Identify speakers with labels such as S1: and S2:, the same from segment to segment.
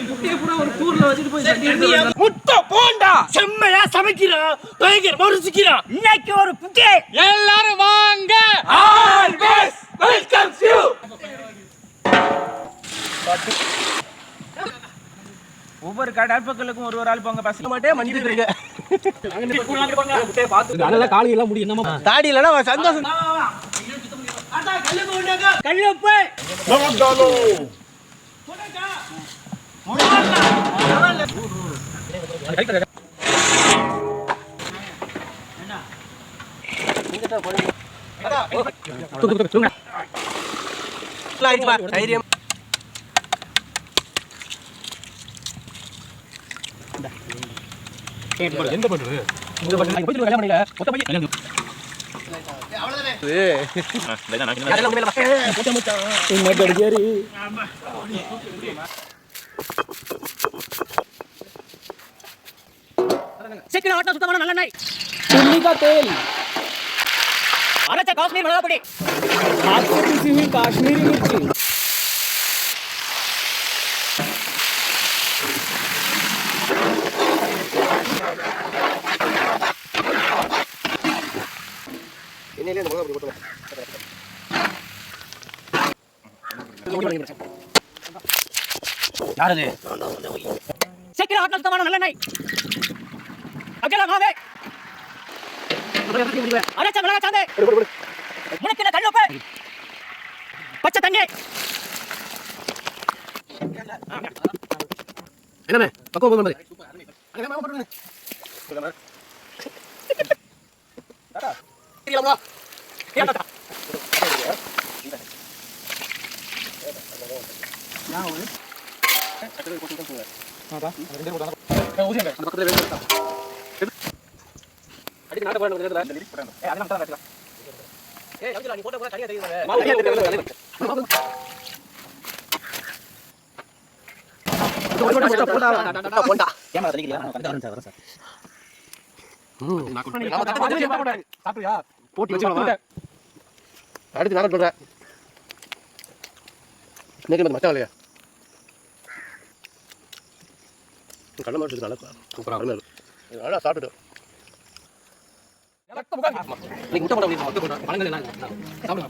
S1: முட்டையை பூரா ஒரு கூர்ல வச்சுட்டு போய் முட்டை போண்டா செம்மையா சமைக்கிறான், பயங்கரமா ருசிக்கிறான். இன்னைக்கு ஒரு புட்டி எல்லாரும் வாங்க. Always welcomes you. ஒவ்வொரு கடற்பக்களுக்கும் ஒரு ஆள் போங்க, பசங்க மாட்டே மன்னிட்டு இருங்க.
S2: காலி எல்லாம் முடியும், என்னமா
S1: தாடி இல்லனா சந்தோஷம். கல்லுப்பு தைரியம்
S2: எந்த பண்றது இந்த பண்றது கல்யாணம் பண்ணில ஒத்த பையன் கல்யாணம்
S1: சுத்தமான நல்லெண்ணெய்,
S2: चिल्ली का तेल,
S1: அரைச்ச காஷ்மீர் மிளகாய் பொடி,
S2: हाथ से पिसी हुई काश्मीरी मिर्ची,
S1: சீக்கிரம் ஆட்டின சுத்தமான நல்லெண்ணெய், அகல மாவே, அரைச்ச மிளகாய் சாந்து, முனக்கின கல்லுப்பு, பச்சை தண்ணி.
S2: என்னமே பக்கம் போங்க மாதிரி போட்டி வச்சு அடுத்து நான் சொல்றேன் மச்சா இல்லையா கடலை மாட்டு நல்லா சூப்பராக நல்லா சாப்பிட்டு முட்டை போட முடியும் பழங்கள் எல்லாம் சாப்பிடுங்க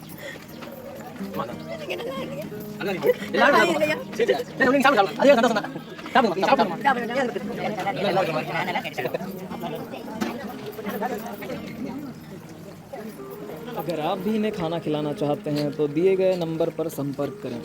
S3: अगर आप भी इन्हें खाना खिलाना चाहते हैं तो दिए गए नंबर पर संपर्क करें।